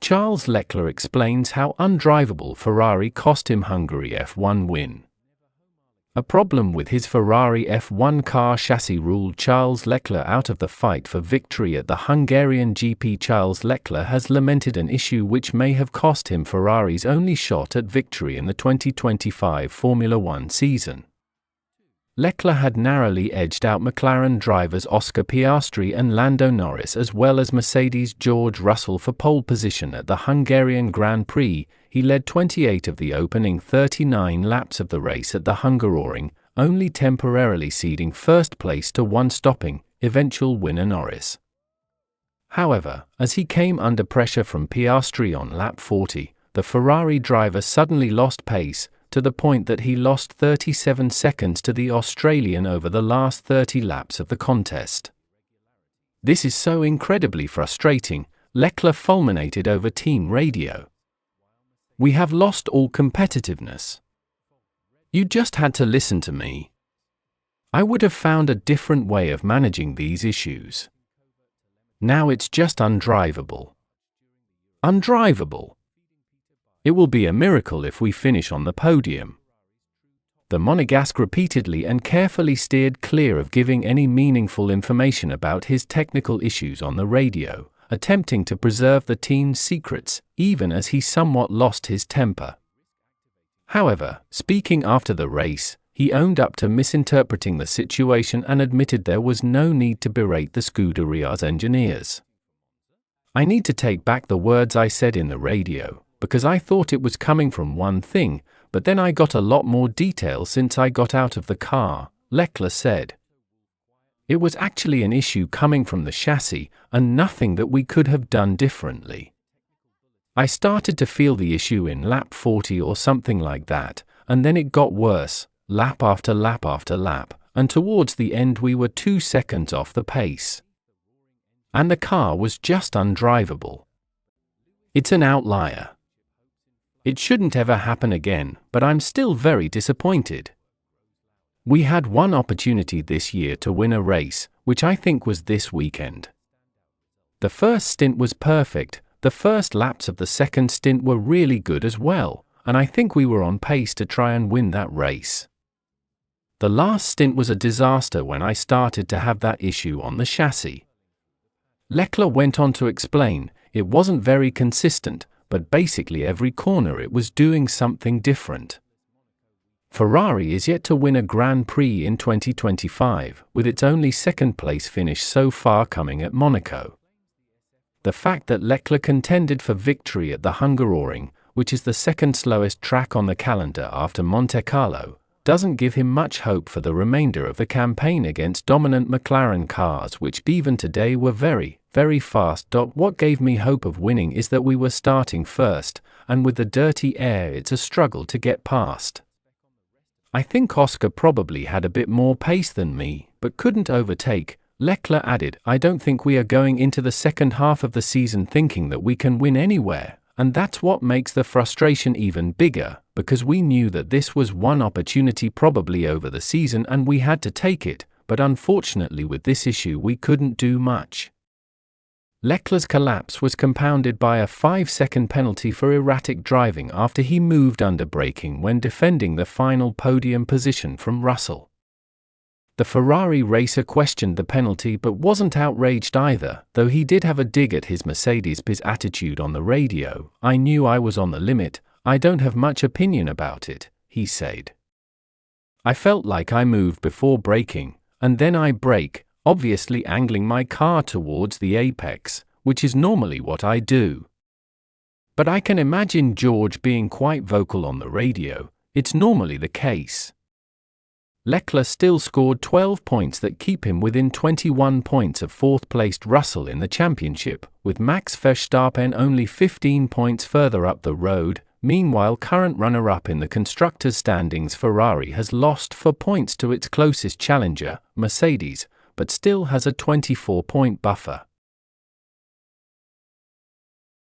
Charles Lecler explains how undrivable Ferrari cost him Hungary F1 win. A problem with his Ferrari F1 car chassis ruled Charles Lecler out of the fight for victory at the Hungarian GP. Charles Lecler has lamented an issue which may have cost him Ferrari's only shot at victory in the 2025 Formula One season. Lecler had narrowly edged out McLaren drivers Oscar Piastri and Lando Norris, as well as Mercedes' George Russell, for pole position at the Hungarian Grand Prix. He led 28 of the opening 39 laps of the race at the Hungaroring, only temporarily ceding first place to one-stopping, eventual winner Norris. However, as he came under pressure from Piastri on lap 40, the Ferrari driver suddenly lost pace, to the point that he lost 37 seconds to the Australian over the last 30 laps of the contest. "This is so incredibly frustrating," Lecler fulminated over team radio. "We have lost all competitiveness. You just had to listen to me. I would have found a different way of managing these issues. Now it's just undrivable. Undrivable. It will be a miracle if we finish on the podium." The Monegasque repeatedly and carefully steered clear of giving any meaningful information about his technical issues on the radio, attempting to preserve the team's secrets, even as he somewhat lost his temper. However, speaking after the race, he owned up to misinterpreting the situation and admitted there was no need to berate the Scuderia's engineers. "I need to take back the words I said in the radio, because I thought it was coming from one thing, but then I got a lot more detail since I got out of the car," Lecler said. "It was actually an issue coming from the chassis, and nothing that we could have done differently. I started to feel the issue in lap 40 or something like that, and then it got worse, lap after lap after lap, and towards the end we were 2 seconds off the pace. And the car was just undrivable. It's an outlier. It shouldn't ever happen again, but I'm still very disappointed. We had one opportunity this year to win a race, which I think was this weekend. The first stint was perfect, the first laps of the second stint were really good as well, and I think we were on pace to try and win that race. The last stint was a disaster when I started to have that issue on the chassis." Lecler went on to explain, "It wasn't very consistent, but basically every corner it was doing something different. Ferrari is yet to win a Grand Prix in 2025, with its only second-place finish so far coming at Monaco." The fact that Lecler contended for victory at the Hungaroring, which is the second slowest track on the calendar after Monte Carlo, doesn't give him much hope for the remainder of the campaign against dominant McLaren cars, which even today were very, very fast. "What gave me hope of winning is that we were starting first, and with the dirty air it's a struggle to get past. I think Oscar probably had a bit more pace than me, but couldn't overtake," Lecler added. "I don't think we are going into the second half of the season thinking that we can win anywhere, and that's what makes the frustration even bigger, because we knew that this was one opportunity probably over the season and we had to take it, but unfortunately with this issue we couldn't do much." Leclerc's collapse was compounded by a 5-second penalty for erratic driving after he moved under braking when defending the final podium position from Russell. The Ferrari racer questioned the penalty but wasn't outraged either, though he did have a dig at his Mercedes' attitude on the radio. "I knew I was on the limit, I don't have much opinion about it," he said. "I felt like I moved before braking, and then I brake, obviously angling my car towards the apex, which is normally what I do. But I can imagine George being quite vocal on the radio, it's normally the case." Lecler still scored 12 points that keep him within 21 points of fourth-placed Russell in the championship, with Max Verstappen only 15 points further up the road. Meanwhile, current runner-up in the constructors' standings Ferrari has lost 4 points to its closest challenger, Mercedes, but still has a 24-point buffer.